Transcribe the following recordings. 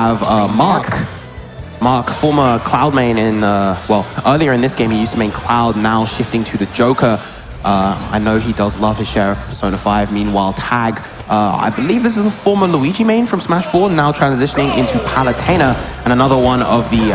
have Marc, former Cloud main in, well, earlier in this game he used to main Cloud, now shifting to the Joker. I know he does love his share of Persona 5. Meanwhile, Tag, I believe this is a former Luigi main from Smash 4, now transitioning into Palutena, and another one of the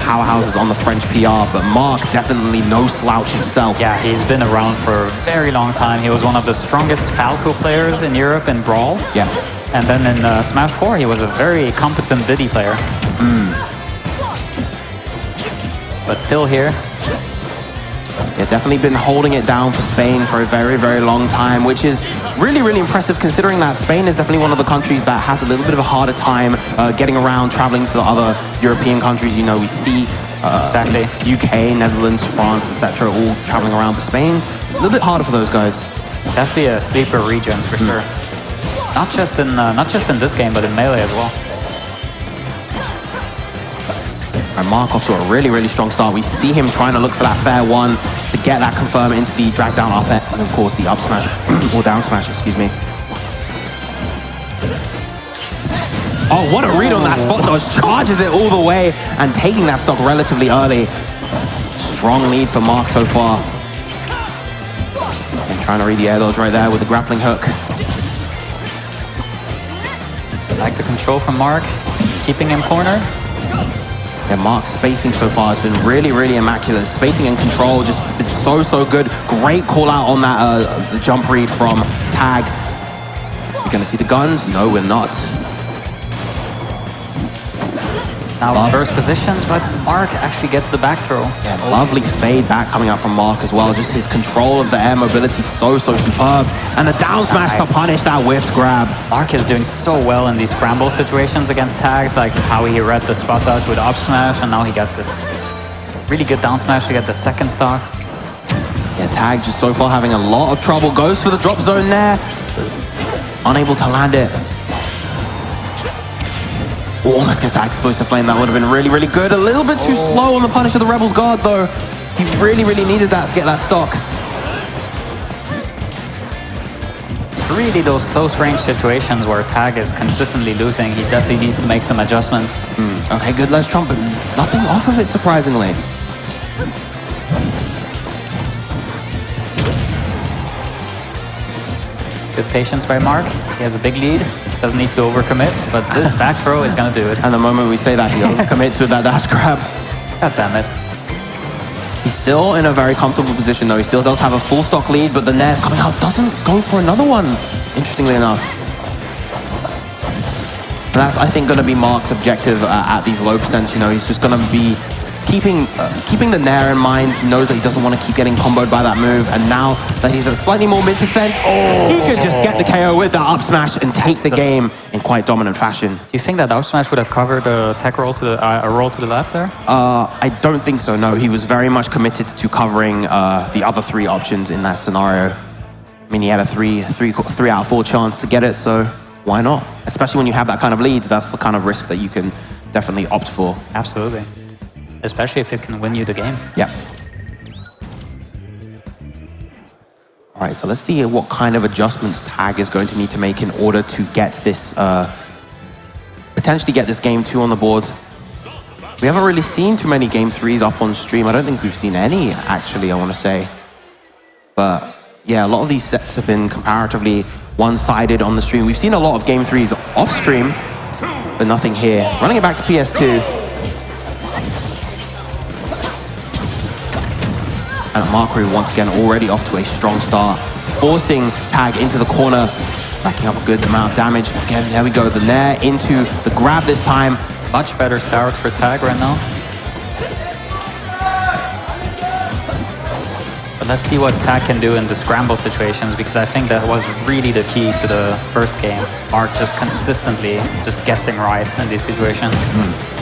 powerhouses on the French PR. But Marc, definitely no slouch himself. Yeah, he's been around for a very long time. He was one of the strongest Falco players in Europe in Brawl. Yeah. And then in Smash 4, he was a very competent Diddy player. But still here. Yeah, definitely been holding it down for Spain for a very, very long time, which is really, really impressive considering that Spain is definitely one of the countries that has a little bit of a harder time getting around, traveling to the other European countries. You know, we see exactly. UK, Netherlands, France, etc. all traveling around, but Spain, a little bit harder for those guys. Definitely a sleeper region for sure. Not just in this game, but in Melee as well. And Marc off to a really, really strong start. We see him trying to look for that fair one to get that confirm into the drag down up air, and of course the up smash, or down smash, excuse me. Oh, what a read on that spot dodge. Charges it all the way and taking that stock relatively early. Strong lead for Marc so far. And trying to read the air dodge right there with the grappling hook. Like the control from Marc, keeping him cornered. Yeah, Marc's spacing so far has been really, really immaculate. Spacing and control just been so, so good. Great call out on that the jump read from Tag. We're gonna see the guns? No, we're not. Now reverse positions, but Marc actually gets the back throw. Yeah, lovely fade back coming out from Marc as well. Just his control of the air mobility so, so superb. And the down smash to punish that whiffed grab. Marc is doing so well in these scramble situations against Tags, like how he read the spot dodge with up smash, and now he got this really good down smash to get the second stock. Yeah, Tag just so far having a lot of trouble. Goes for the drop zone there. Unable to land it. Almost gets that explosive flame. That would have been really, really good. A little bit too slow on the punish of the Rebels guard, though. He really, really needed that to get that stock. It's really those close range situations where Tag is consistently losing. He definitely needs to make some adjustments. Okay, good ledge trump, but nothing off of it, surprisingly. Good patience by Marc. He has a big lead. Doesn't need to overcommit, but this back throw is going to do it. And the moment we say that, he overcommits with that dash grab. God damn it. He's still in a very comfortable position, though. He still does have a full stock lead, but the Nair's coming out doesn't go for another one, interestingly enough. And that's, I think, going to be Marc's objective at these low percents. You know, he's just going to be keeping the Nair in mind. He knows that he doesn't want to keep getting comboed by that move, and now that he's at slightly more mid percent, he could just get the KO with the up smash and take the game in quite dominant fashion. Do you think that up smash would have covered a tech roll to the a roll to the left there? I don't think so. No, he was very much committed to covering the other three options in that scenario. I mean, he had a 3 out of 4 chance to get it, so why not? Especially when you have that kind of lead, that's the kind of risk that you can definitely opt for. Absolutely. Especially if it can win you the game. Yeah. All right, so let's see what kind of adjustments Tag is going to need to make in order to get this, potentially get this game 2 on the board. We haven't really seen too many game 3s up on stream. I don't think we've seen any, actually, I want to say. But yeah, a lot of these sets have been comparatively one-sided on the stream. We've seen a lot of game 3s off stream, but nothing here. Running it back to PS2. And Marc once again already off to a strong start, forcing Tag into the corner, backing up a good amount of damage. Again, there we go, the Nair into the grab this time. Much better start for Tag right now. But let's see what Tag can do in the scramble situations, because I think that was really the key to the first game. Marc just consistently just guessing right in these situations.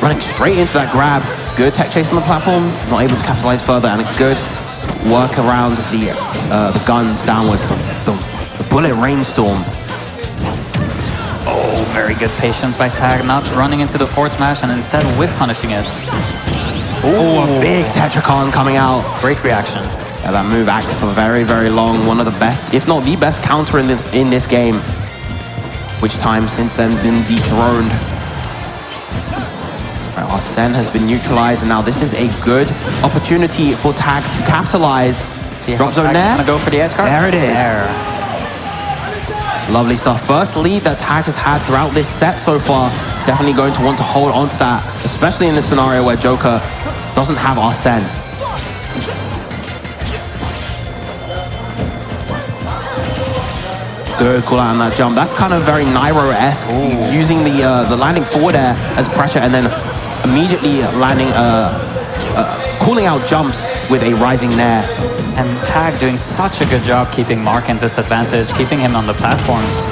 Running straight into that grab. Good tech chase on the platform, not able to capitalize further, and a good work around the guns downwards, the bullet rainstorm. Oh, very good patience by Tag, not running into the forward smash and instead whiff punishing it. Oh, a big Tetracon coming out. Great reaction. Yeah, that move active for very, very long. One of the best, if not the best counter in this game, which time since then been dethroned. Sen has been neutralized, and now this is a good opportunity for Tag to capitalize. Drop zone there. Gonna go for the edge guard. There it is. There. Lovely stuff. First lead that Tag has had throughout this set so far. Definitely going to want to hold on to that, especially in this scenario where Joker doesn't have Arsene. Good call out on that jump. That's kind of very Nairo-esque, using the landing forward air as pressure and then immediately landing, calling out jumps with a rising nair. And Tag doing such a good job keeping Marc in disadvantage, keeping him on the platforms.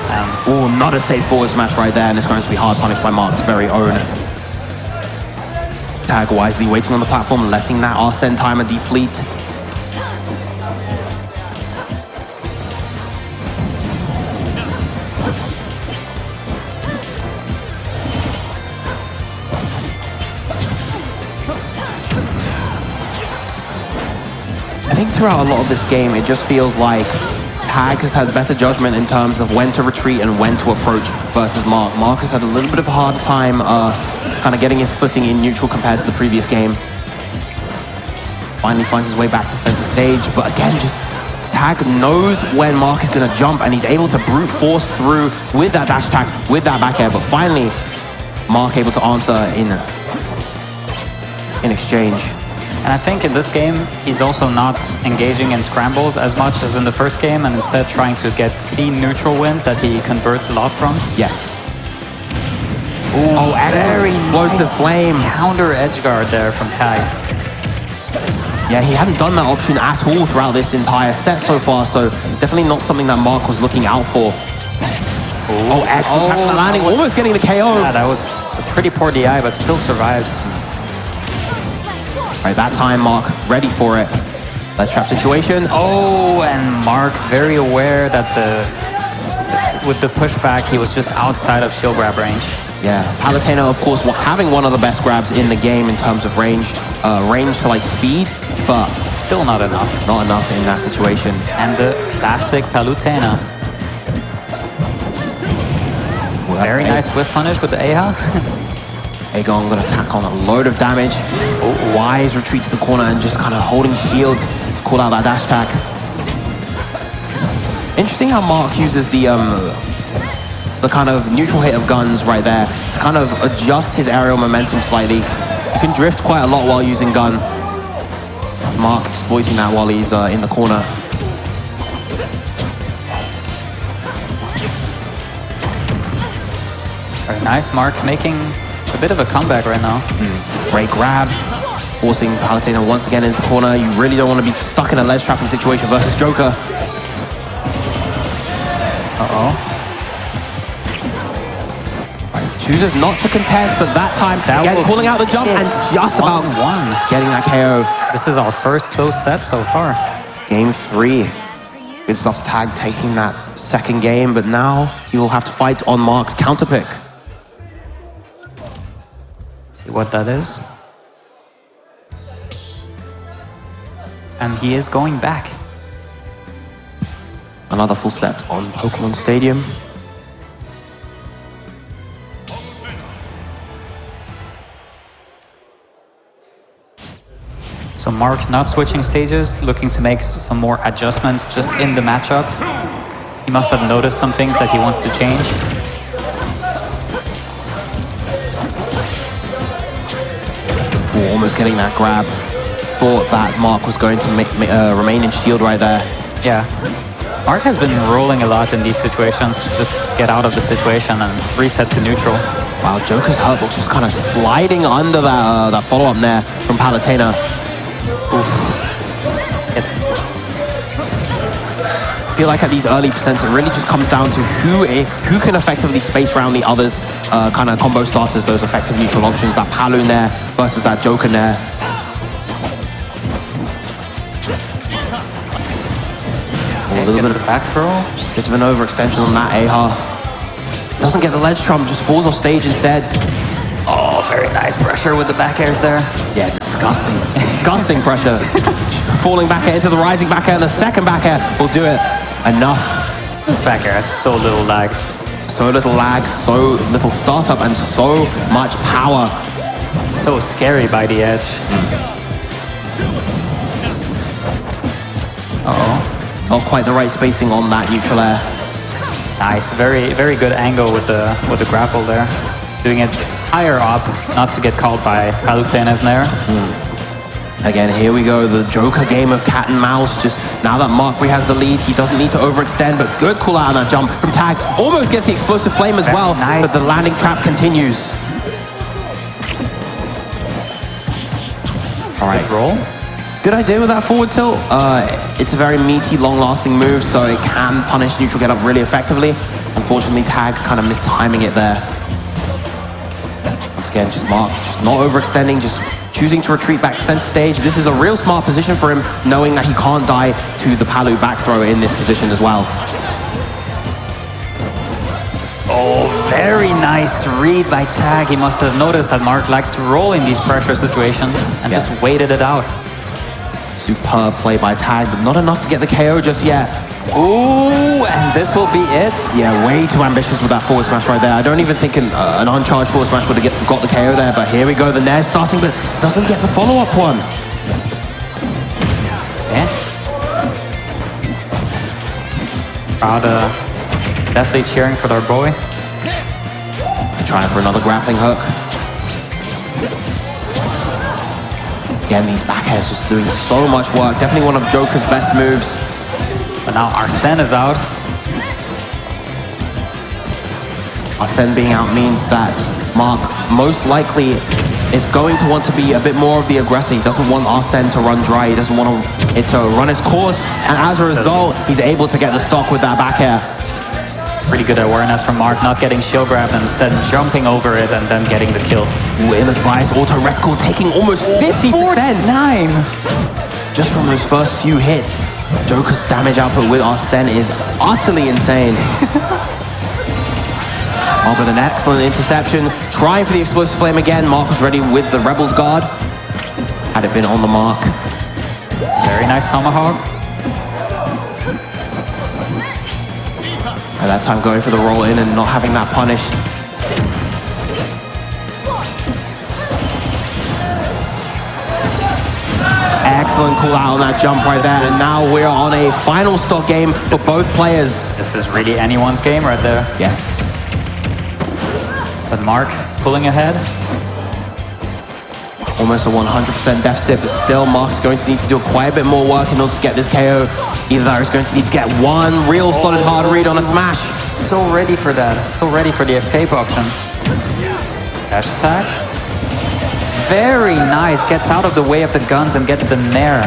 Oh, not a safe forward smash right there, and it's going to be hard punished by Marc's very own. Tag wisely waiting on the platform, letting that Arsene timer deplete. I think throughout a lot of this game, it just feels like Tag has had better judgment in terms of when to retreat and when to approach versus Marc. Marc has had a little bit of a harder time kind of getting his footing in neutral compared to the previous game. Finally finds his way back to center stage, but again, just Tag knows when Marc is going to jump, and he's able to brute force through with that dash attack, with that back air, but finally Marc able to answer in exchange. And I think in this game, he's also not engaging in scrambles as much as in the first game, and instead trying to get clean neutral wins that he converts a lot from. Yes. Ooh, oh, very close to flame. Counter edge guard there from Tag. Yeah, he hadn't done that option at all throughout this entire set so far, so definitely not something that Marc was looking out for. Oh, excellent catch on the landing, almost getting the KO. Yeah, that was a pretty poor DI, but still survives. Right, that time Marc ready for it. That trap situation. Oh, and Marc very aware that with the pushback, he was just outside of shield grab range. Yeah, Palutena, of course, having one of the best grabs in the game in terms of range to like speed, but still not enough. Not enough in that situation. And the classic Palutena. Well, very nice whiff punish with the AHA. Aegon going to tack on a load of damage. Wise retreat to the corner and just kind of holding shield to call out that dash attack. Interesting how Marc uses the kind of neutral hit of guns right there to kind of adjust his aerial momentum slightly. You can drift quite a lot while using gun. Marc exploiting that while he's in the corner. Very nice, Marc making a bit of a comeback right now. Great grab, forcing Palutena once again into the corner. You really don't want to be stuck in a ledge trapping situation versus Joker. Right, chooses not to contest, but that time, again, calling out the jump and just about getting that KO. This is our first close set so far. Game 3. Good stuff to Tag taking that second game, but now he will have to fight on Marc's counter pick. See what that is. And he is going back. Another full set on Pokemon Stadium. So Marc not switching stages, looking to make some more adjustments just in the matchup. He must have noticed some things that he wants to change. Almost getting that grab. Thought that Marc was going to remain in shield right there. Yeah. Marc has been rolling a lot in these situations to just get out of the situation and reset to neutral. Wow, Joker's hurtbox just kind of sliding under that follow-up there from Palutena. Oof. I feel like at these early percents, it really just comes down to who can effectively space around the others, kind of combo starters, those effective neutral options, that Palu there versus that Joker there. A little bit of back throw. Bit of an overextension on that AHA. Doesn't get the ledge trump, just falls off stage instead. Oh, very nice pressure with the back airs there. Yeah, disgusting. Disgusting pressure. Falling back air into the rising back air, and the second back air will do it. Enough. This back air has so little lag. So little lag, so little startup, and so much power. So scary by the edge. Uh-oh. Not quite the right spacing on that neutral air. Nice, very good angle with the grapple there. Doing it higher up, not to get caught by Palutena's nair. Again, here we go, the Joker game of cat and mouse. Just now that Marc has the lead, he doesn't need to overextend, but good call out on that jump from Tag. Almost gets the explosive flame as well, nice. but the landing trap continues. All right, roll. Good idea with that forward tilt. It's a very meaty, long-lasting move, so it can punish neutral get up really effectively. Unfortunately, Tag kind of mistiming it there. Once again, just Marc, just not overextending, just choosing to retreat back to center stage. This is a real smart position for him, knowing that he can't die to the Palu back throw in this position as well. Oh, very nice read by Tag. He must have noticed that Marc likes to roll in these pressure situations and just waited it out. Superb play by Tag, but not enough to get the KO just yet. Ooh, and this will be it. Yeah, way too ambitious with that forward smash right there. I don't even think an uncharged forward smash would have got the KO there, but here we go. The nair's starting, but doesn't get the follow-up one. Yeah. Crowd definitely cheering for their boy. Trying for another grappling hook. Again, these back airs just doing so much work. Definitely one of Joker's best moves. But now Arsene is out. Arsene being out means that Marc most likely is going to want to be a bit more of the aggressor. He doesn't want Arsene to run dry. He doesn't want it to run its course. And as a result, he's able to get the stock with that back air. Pretty good awareness from Marc, not getting shield grabbed and instead jumping over it and then getting the kill. Ooh, ill-advised auto reticle taking almost 50%. 49! Just from those first few hits. Joker's damage output with Arsene is utterly insane. Oh, but an excellent interception. Trying for the explosive flame again. Marc was ready with the Rebel's guard. Had it been on the mark. Very nice tomahawk. At that time going for the roll in and not having that punished. Excellent call out on that jump right there. And now we're on a final stock game for both players. This is really anyone's game right there. Yes. But Marc pulling ahead. Almost a 100% deficit, but still Marc's going to need to do quite a bit more work in order to get this KO. Either that or he's going to need to get one real solid hard read on a smash. So ready for that. So ready for the escape option. Dash attack. Very nice. Gets out of the way of the guns and gets the nair.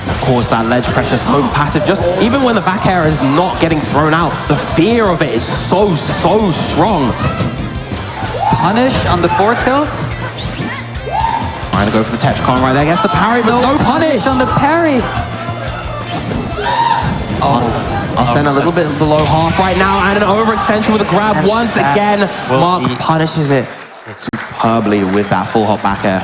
Of course, that ledge pressure is so passive. Just even when the back air is not getting thrown out, the fear of it is so strong. Punish on the forward tilt. Trying to go for the Tetchcon right there. Gets the parry, but no punish on the parry. Oh. Arsene a little bit below half right now, and an overextension with a grab once again. Marc punishes it superbly with that full hop back air.